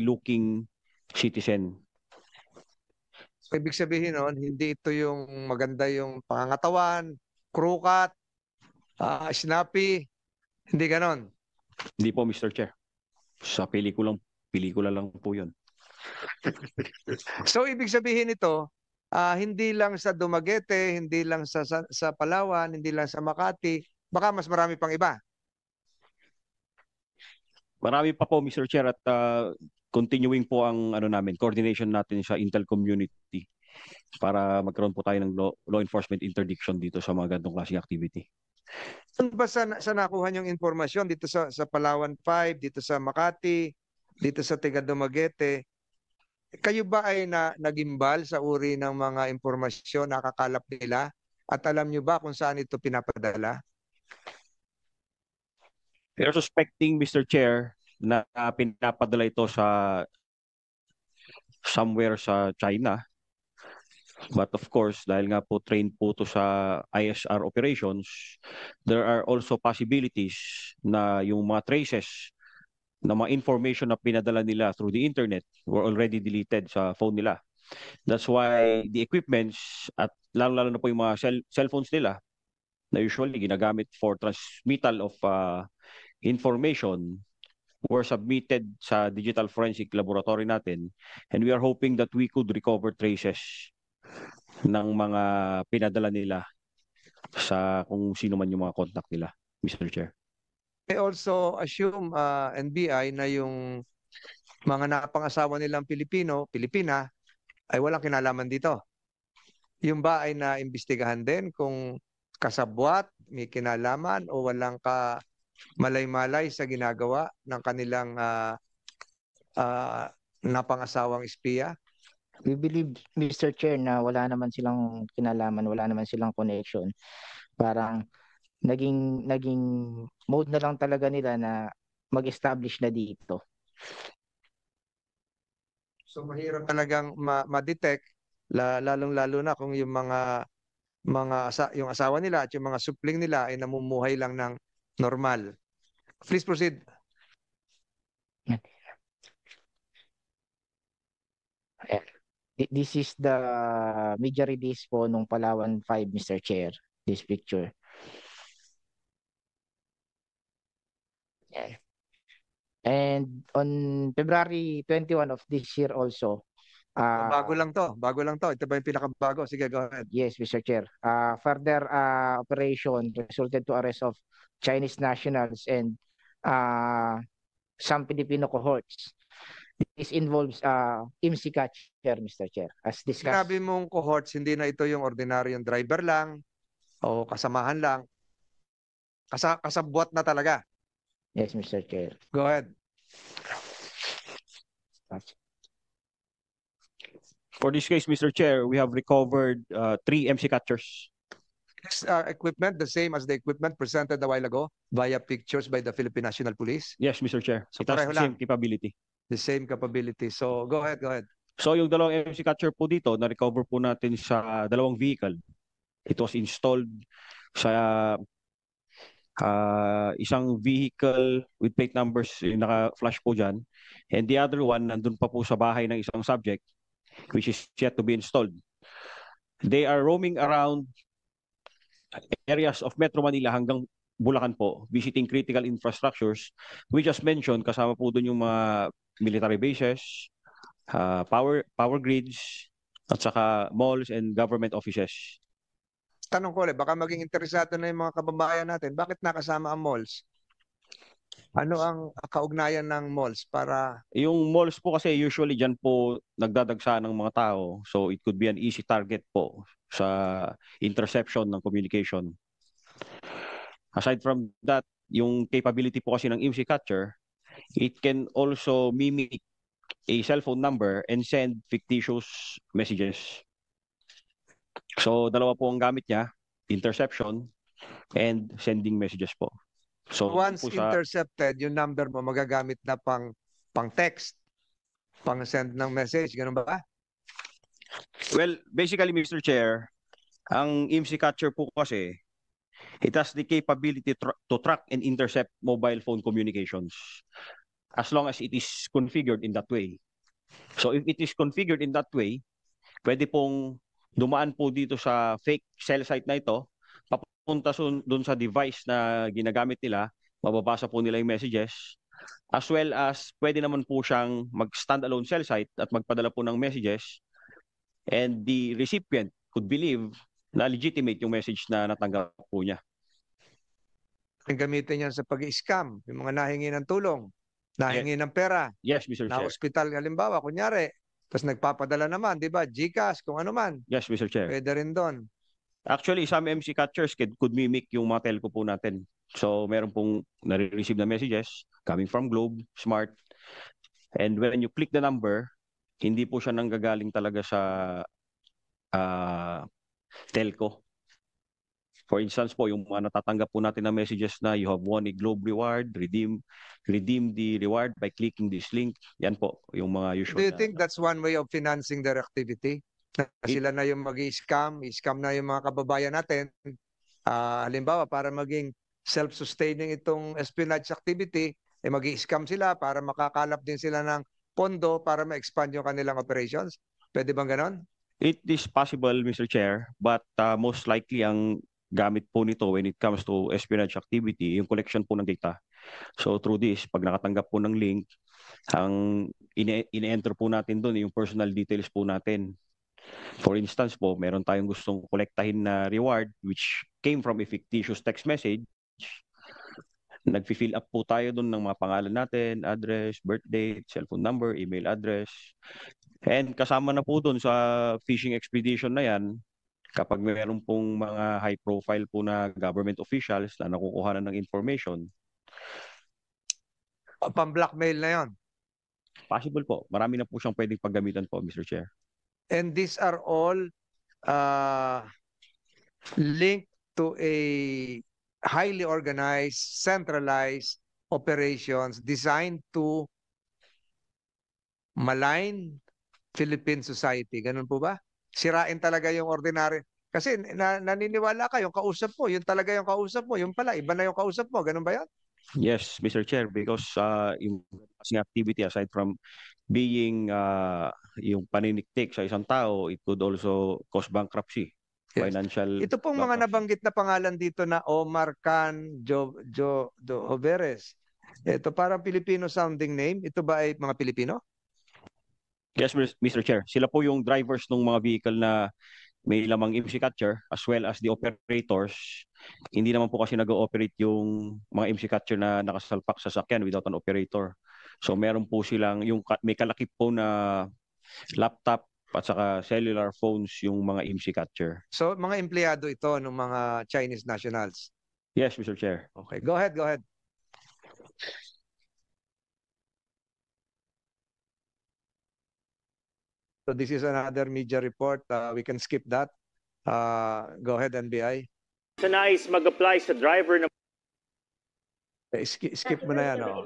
looking citizen. So, ibig sabihin nun, hindi ito yung maganda yung pangangatawan, krukat, snappy, hindi ganon. Hindi po, Mr. Chair. Sa pelikula lang po yun. So, ibig sabihin ito, hindi lang sa Dumaguete, hindi lang sa Palawan, hindi lang sa Makati, baka mas marami pang iba. Marami pa po, Mr. Chair, at continuing po ang coordination natin sa Intel community para magkaroon po tayo ng law enforcement interdiction dito sa mga ganitong klaseng activity. Saan ba sa nakuha niyong informasyon dito sa Palawan 5, dito sa Makati, dito sa Tiga Dumaguete? Kayo ba ay nagimbal sa uri ng mga impormasyon nakakalap nila? At alam niyo ba kung saan ito pinapadala? We are suspecting, Mr. Chair, na pinapadala ito sa somewhere sa China. But of course, dahil nga po trained po to sa ISR operations, there are also possibilities na yung mga traces na mga information na pinadala nila through the internet were already deleted sa phone nila. That's why the equipments at lalo na po yung mga cellphones nila na usually ginagamit for transmittal of information were submitted sa digital forensic laboratory natin, and we are hoping that we could recover traces ng mga pinadala nila sa kung sino man yung mga contact nila, Mr. Chair. I also assume, NBI, na yung mga napangasawa nilang Pilipina, ay walang kinalaman dito. Yung ba ay naimbestigahan din kung kasabwat, may kinalaman o walang malay-malay sa ginagawa ng kanilang napangasawang espiya? We believe, Mr. Chair, na wala naman silang kinalaman, wala naman silang connection. Parang naging mode na lang talaga nila na mag-establish na dito. So mahirap talagang ma-detect, lalong-lalo na kung yung yung asawa nila at yung mga supling nila ay namumuhay lang ng normal. Please proceed. This is the media release po nung Palawan 5, Mr. Chair. This picture. Yeah. And on February 21 of this year also. Bago lang to. Ito ba yung pinakabago? Sige, go ahead. Yes, Mr. Chair. Further operation resulted to arrest of Chinese nationals and some Filipino cohorts. This involves IMSI catcher, Mr. Chair. As discussed. Sinabi mong cohorts, hindi na ito yung ordinaryong driver lang o kasamahan lang. Kasabwat na talaga. Yes, Mr. Chair. Go ahead. For this case, Mr. Chair, we have recovered 3 MC catchers Is equipment the same as the equipment presented a while ago via pictures by the Philippine National Police? Yes, Mr. Chair. So It has pareho the same lang. capability. The same capability. So go ahead, go ahead. So yung dalawang MC Catcher po dito, na-recover po natin sa dalawang vehicle. It was installed sa isang vehicle with plate numbers, yung naka-flash po dyan. And the other one, nandun pa po sa bahay ng isang subject, which is yet to be installed. They are roaming around areas of Metro Manila hanggang Bulacan po, visiting critical infrastructures. We just mentioned, kasama po dun yung mga military bases, power grids, at saka malls and government offices. Tanong ko ulit, baka maging interesado na yung mga kababayan natin. Bakit nakasama ang malls? Ano ang kaugnayan ng malls para... Yung malls po kasi usually dyan po nagdadagsa ng mga tao. So it could be an easy target po sa interception ng communication. Aside from that, yung capability po kasi ng IMSI Catcher, it can also mimic a cell phone number and send fictitious messages. So dalawa po ang gamit niya, interception and sending messages po. So once po sa, intercepted, yung number mo magagamit na pang text, pang send ng message, ganun ba? well, basically Mr. Chair, ang IMSI Catcher po kasi, it has the capability to track and intercept mobile phone communications as long as it is configured in that way. So if it is configured in that way, pwede pong dumaan po dito sa fake cell site na ito, papunta dun sa device na ginagamit nila, mababasa po nila yung messages, as well as pwede naman po siyang mag-standalone cell site at magpadala po ng messages, and the recipient could believe na legitimate yung message na natanggap po niya. Gamitin yan sa pag-scam, yung mga nahingi ng tulong, nahingi ng pera, Yes, Mr. na Chair. hospital halimbawa, kunyari, tapos nagpapadala naman, di ba? GCash, kung ano man. Yes, Mr. Chair. Pwede rin doon. Actually, some MC Catchers could mimic yung mga telco po natin. So, meron pong nare-receive na messages coming from Globe, Smart. And when you click the number, hindi po siya nanggagaling talaga sa telco. For instance po, yung mga natatanggap po natin na messages na you have won a Globe reward, redeem the reward by clicking this link. Yan po, yung mga usual. Do you think that's one way of financing their activity? Na sila na yung mag-i-scam na yung mga kababayan natin. Halimbawa, para maging self-sustaining itong espionage activity, mag-i-scam sila para makakalap din sila ng pondo para ma-expand yung kanilang operations. Pwede bang ganon? It is possible, Mr. Chair, but most likely ang gamit po nito when it comes to espionage activity, yung collection po ng data. So through this, pag nakatanggap po ng link, ang ine-enter po natin doon yung personal details po natin. For instance po, meron tayong gustong kolektahin na reward which came from a fictitious text message. Nag-fill up po tayo doon ng mga pangalan natin, address, birthday, cellphone number, email address. And kasama na po doon sa phishing expedition na yan, kapag meron pong mga high profile po na government officials na nakukuha ng information. Pang-blackmail na yon. Possible po. Marami na po siyang pwedeng paggamitan po, Mr. Chair. And these are all linked to a highly organized, centralized operations designed to malign Philippine society. Ganun po ba? Sirain talaga yung ordinary. Kasi naniniwala ka, yung kausap mo, yun talaga yung kausap mo. Yung pala, iba na yung kausap mo. Ganun ba yan? Yes, Mr. Chair, because yung activity aside from being yung paniniktik sa isang tao, it could also cause bankruptcy. Yes. Financial Ito pong mga nabanggit na pangalan dito na Omar Khan, Joveres. Ito parang Filipino sounding name. Ito ba ay mga Pilipino? Yes, Mr. Chair. Sila po yung drivers ng mga vehicle na may lamang IMSI Catcher as well as the operators. Hindi naman po kasi nag-ooperate yung mga IMSI Catcher na nakasalpak sa sakyan without an operator. So meron po silang, may kalakip po na laptop at saka cellular phones yung mga IMSI Catcher. So mga empleyado ito ng mga Chinese nationals? Yes, Mr. Chair. Okay, go ahead, go ahead. So this is another media report. We can skip that. Go ahead, NBI. sa nais mag-apply sa driver ng Skip mo na yan. Oh.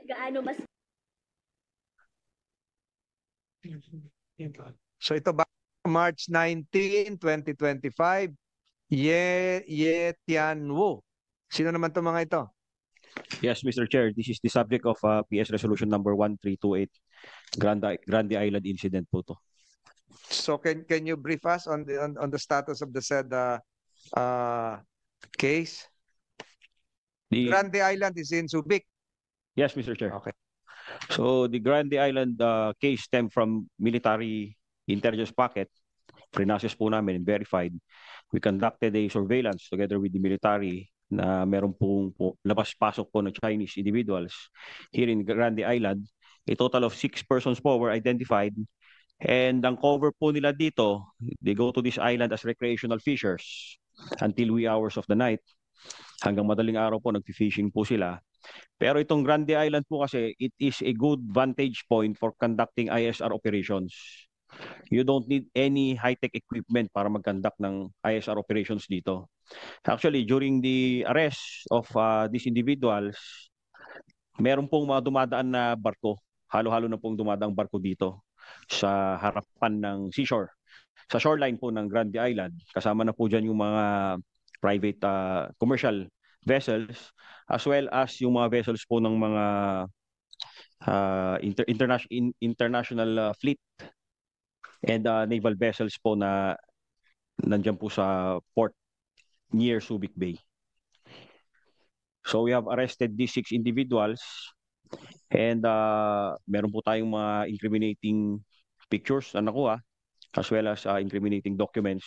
Gaano mas So ito ba March 19, 2025, Ye Tianwu. Sino naman to mga ito? Yes, Mr. Chair, this is the subject of PS Resolution number 1328, Grande Island incident po to. So can you brief us on the status of the said case? Grande Island is in Subic. Yes, Mr. Chair. Okay. So the Grande Island case stemmed from military intelligence packet. Pre-process po namin and verified. We conducted a surveillance together with the military na meron pong labas-pasok po ng Chinese individuals here in Grande Island. A total of 6 persons po were identified. And ang cover po nila dito, they go to this island as recreational fishers until wee hours of the night. Hanggang madaling araw po, nag-fishing po sila. Pero itong Grande Island po kasi, it is a good vantage point for conducting ISR operations. You don't need any high-tech equipment para mag-conduct ng ISR operations dito. Actually, during the arrest of these individuals, meron pong mga dumadaan na barko. Halo-halo na pong dumadaang barko dito sa harapan ng seashore. Sa shoreline po ng Grande Island, kasama na po dyan yung mga private commercial vessels as well as yung mga vessels po ng mga international fleet and naval vessels po na nandyan po sa port near Subic Bay. So we have arrested these 6 individuals and meron po tayong mga incriminating pictures na nakuha as well as incriminating documents.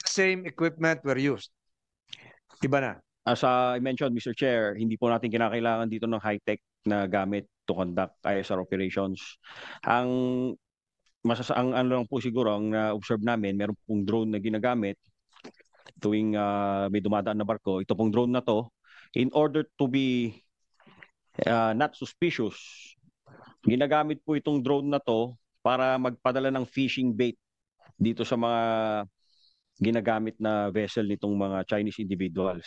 Same equipment were used. Iba na. As I mentioned, Mr. Chair, hindi po natin kinakailangan dito ng high-tech na gamit to conduct ISR operations. Ang ano lang po siguro, ang na-observe namin, meron pong drone na ginagamit tuwing may dumadaan na barko. Ito pong drone na to, in order to be not suspicious, ginagamit po itong drone na to para magpadala ng fishing bait dito sa mga ginagamit na vessel nitong mga Chinese individuals.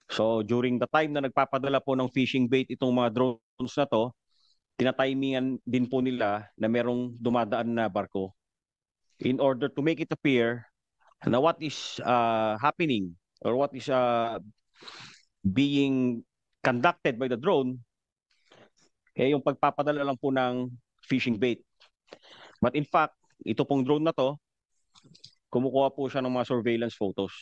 So during the time na nagpapadala po ng fishing bait itong mga drones na to, tinatimingan din po nila na merong dumadaan na barko in order to make it appear na what is happening or what is being conducted by the drone yung pagpapadala lang po ng fishing bait. But in fact, ito pong drone na to, kumukuha po siya ng mga surveillance photos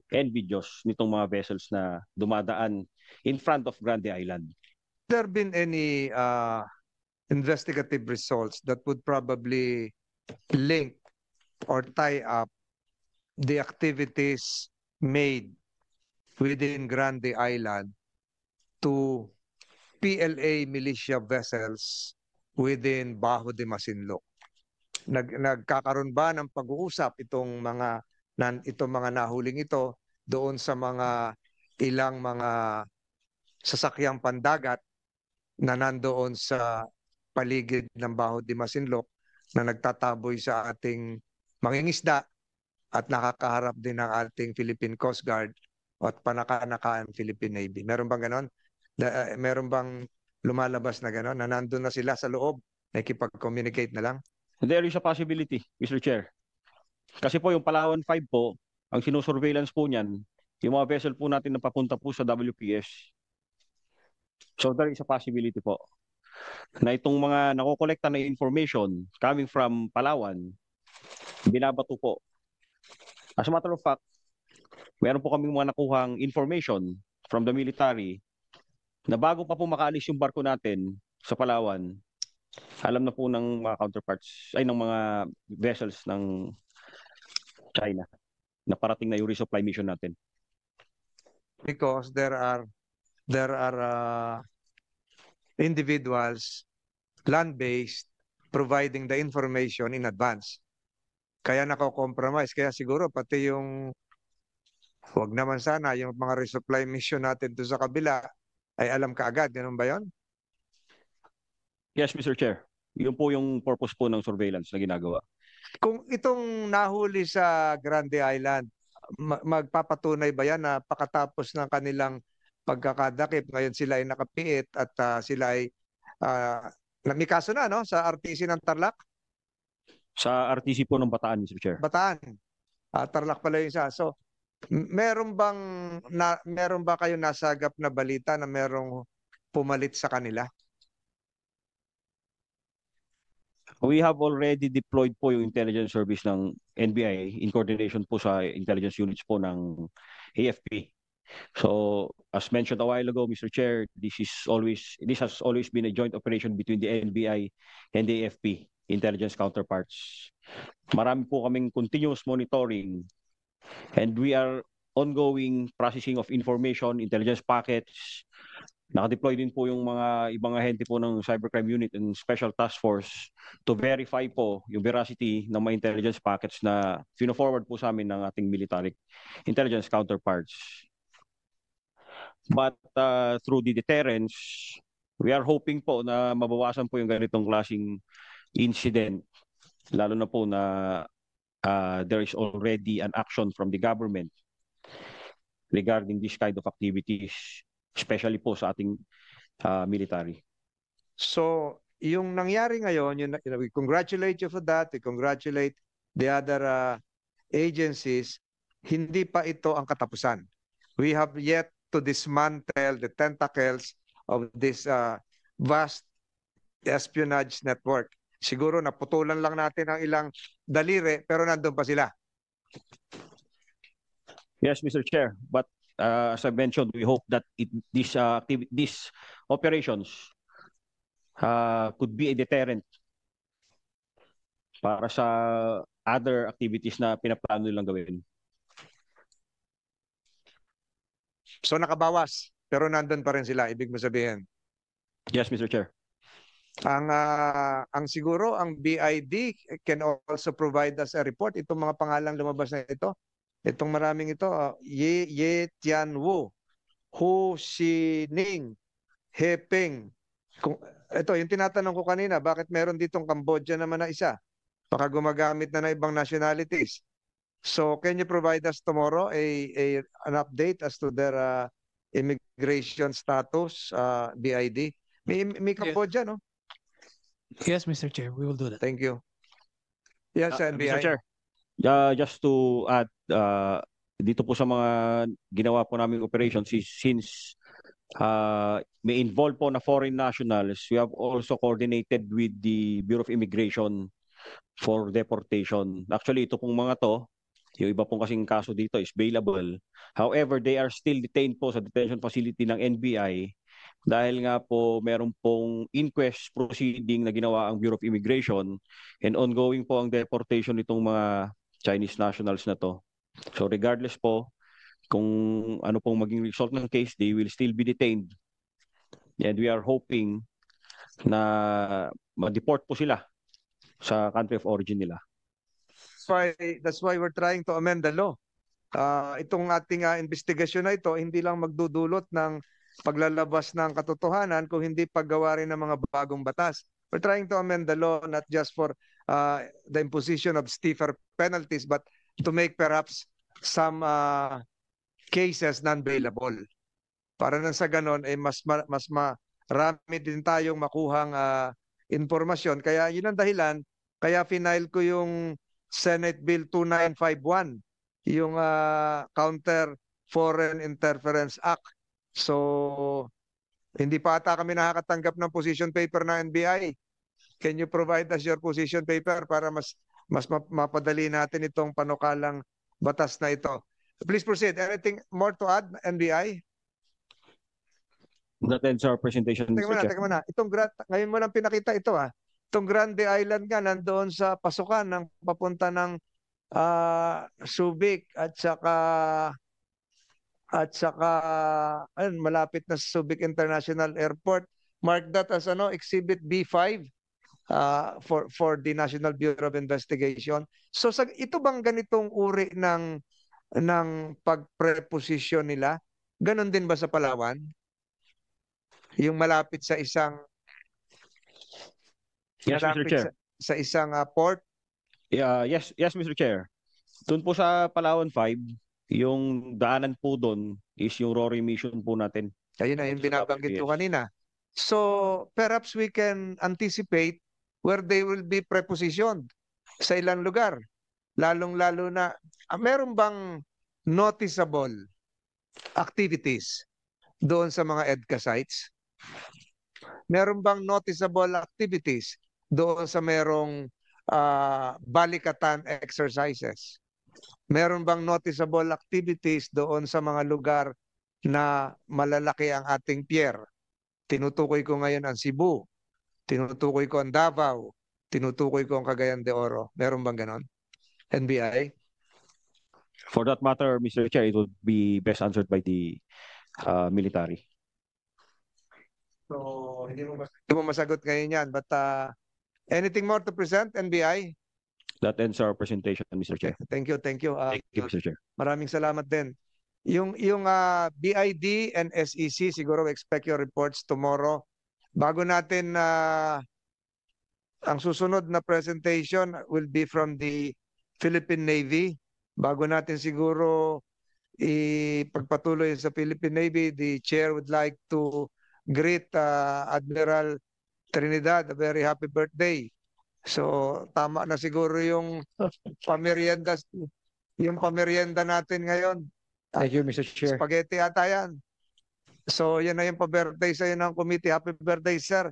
and videos nitong mga vessels na dumadaan in front of Grande Island. There been any investigative results that would probably link or tie up the activities made within Grande Island to PLA militia vessels within Bajo de Masinloc? Nagkakaroon ba ng pag-uusap itong mga nahuling ito doon sa mga ilang mga sasakyang pandagat na nandoon sa paligid ng Bajo de Masinloc na nagtataboy sa ating mangingisda at nakakaharap din ng ating Philippine Coast Guard at panaka-nakaan Philippine Navy? Meron bang ganon? Meron bang lumalabas na ganon na nandun na sila sa loob, nakikipag-communicate na lang? There is a possibility, Mr. Chair. Kasi po yung Palawan 5 po, ang sinusurveillance po niyan, yung mga vessel po natin na papunta po sa WPS. So there is a possibility po na itong mga nakokolekta na information coming from Palawan, binabato po. As a matter of fact, meron po kaming mga nakuhang information from the military na bago pa po makaalis yung barko natin sa Palawan, alam na po ng mga counterparts, ng mga vessels ng China na parating na yung resupply mission natin. Because there are individuals land-based providing the information in advance. Kaya nako-compromise. Kaya siguro pati yung wag naman sana yung mga resupply mission natin doon sa kabila ay alam kaagad. Ganun ba yun? Yes, Mr. Chair. Yun po yung purpose po ng surveillance na ginagawa. Kung itong nahuli sa Grande Island, magpapatunay ba yan na pagkatapos ng kanilang pagkakadakip, ngayon sila ay nakapiit at sila ay may kaso na, no, sa RTC ng Tarlac? Sa RTC po ng Bataan, Mr. Chair. Bataan. Tarlac pala yung isa. So, meron ba kayo nasagap na balita na merong pumalit sa kanila? We have already deployed po yung intelligence service ng NBI in coordination po sa intelligence units po ng AFP. So, as mentioned a while ago, Mr. Chair, this has always been a joint operation between the NBI and the AFP, intelligence counterparts. Marami po kaming continuous monitoring and we are ongoing processing of information, intelligence packets. Nakadeploy din po yung mga ibang ahente po ng Cybercrime Unit and Special Task Force to verify po yung veracity ng mga intelligence packets na fino-forward po sa amin ng ating military intelligence counterparts. But through the deterrence, we are hoping po na mabawasan po yung ganitong klaseng incident, lalo na po na there is already an action from the government regarding this kind of activities, especially po sa ating military. So, yung nangyari ngayon, we congratulate you for that, we congratulate the other agencies, hindi pa ito ang katapusan. We have yet to dismantle the tentacles of this vast espionage network. Siguro naputulan lang natin ang ilang daliri, pero nandun pa sila. Yes, Mr. Chair, but as I mentioned, we hope that these operations could be a deterrent para sa other activities na pinaplano nilang gawin. So nakabawas, pero nandun pa rin sila, ibig mo sabihin? Yes, Mr. Chair. Ang siguro, ang BID can also provide us a report. Itong mga pangalang lumabas na ito, itong maraming ito, Ye Tianwu, Hu Xining, He Peng. Ito, yung tinatanong ko kanina, bakit meron ditong Cambodia naman na isa? Baka gumagamit na ibang nationalities. So, can you provide us tomorrow an update as to their immigration status, BID? May Cambodia, no? Yes, Mr. Chair, we will do that. Thank you. Yes, NBI. Mr. Chair, just to add, dito po sa mga ginawa po namin operations, since may involve po na foreign nationals, we have also coordinated with the Bureau of Immigration for deportation. Actually, ito pong mga to, yung iba pong kasing kaso dito is bailable. However, they are still detained po sa detention facility ng NBI dahil nga po meron pong inquest proceeding na ginawa ang Bureau of Immigration and ongoing po ang deportation nitong mga Chinese nationals na to. So regardless po kung ano pong maging result ng case, they will still be detained. And we are hoping na ma-deport po sila sa country of origin nila. That's why we're trying to amend the law. Itong ating investigasyon na ito, hindi lang magdudulot ng paglalabas ng katotohanan kung hindi paggawa rin ng mga bagong batas. We're trying to amend the law not just for the imposition of stiffer penalties but to make perhaps some cases non-bailable. Para nang sa ganon, mas marami din tayong makuhang informasyon. Kaya yun ang dahilan, kaya final ko yung Senate Bill 2951, yung Counter Foreign Interference Act. So, hindi pa ata kami nakakatanggap ng position paper ng NBI. Can you provide us your position paper para mas mapadali natin itong panukalang batas na ito? Please proceed. Anything more to add, NBI? That ends our presentation, Mr. Chair. Teka muna. Ngayon mo lang pinakita ito Itong Grande Island nga nandoon sa pasukan ng papunta ng Subic at saka malapit na sa Subic International Airport. Mark that as Exhibit B5 for the National Bureau of Investigation. So ito bang ganitong uri ng pagpreposisyon nila? Ganon din ba sa Palawan? Yung malapit sa isang Yes, Mr. Chair. Sa isang port? Yes, Mr. Chair. Doon po sa Palawan 5, Yung daanan po doon is yung RORI mission po natin. Ayun na yung binabanggit ko kanina. So perhaps we can anticipate where they will be prepositioned sa ilang lugar. Lalong-lalo na, meron bang noticeable activities doon sa mga EDCA sites? Meron bang noticeable activities doon sa merong balikatan exercises? Meron bang noticeable activities doon sa mga lugar na malalaki ang ating pier? Tinutukoy ko ngayon ang Cebu, tinutukoy ko ang Davao, tinutukoy ko ang Cagayan de Oro. Meron bang ganon? NBI? For that matter, Mr. Chair, it would be best answered by the military. So, hindi mo masagot ngayon yan. But anything more to present, NBI? That ends our presentation, Mr. Chair. Thank you, thank you. Thank you, Mr. Chair. Maraming salamat din. Yung BID and SEC, siguro expect your reports tomorrow. Bago natin, ang susunod na presentation will be from the Philippine Navy. Bago natin siguro ipagpatuloy sa Philippine Navy, the chair would like to greet Admiral Trinidad, a very happy birthday. So tama na siguro yung pamerienda natin ngayon. Thank you, Mr. Chair. Spaghetti ata yan. So yan na yung pa-birthday sa'yo ng committee. Happy birthday, sir.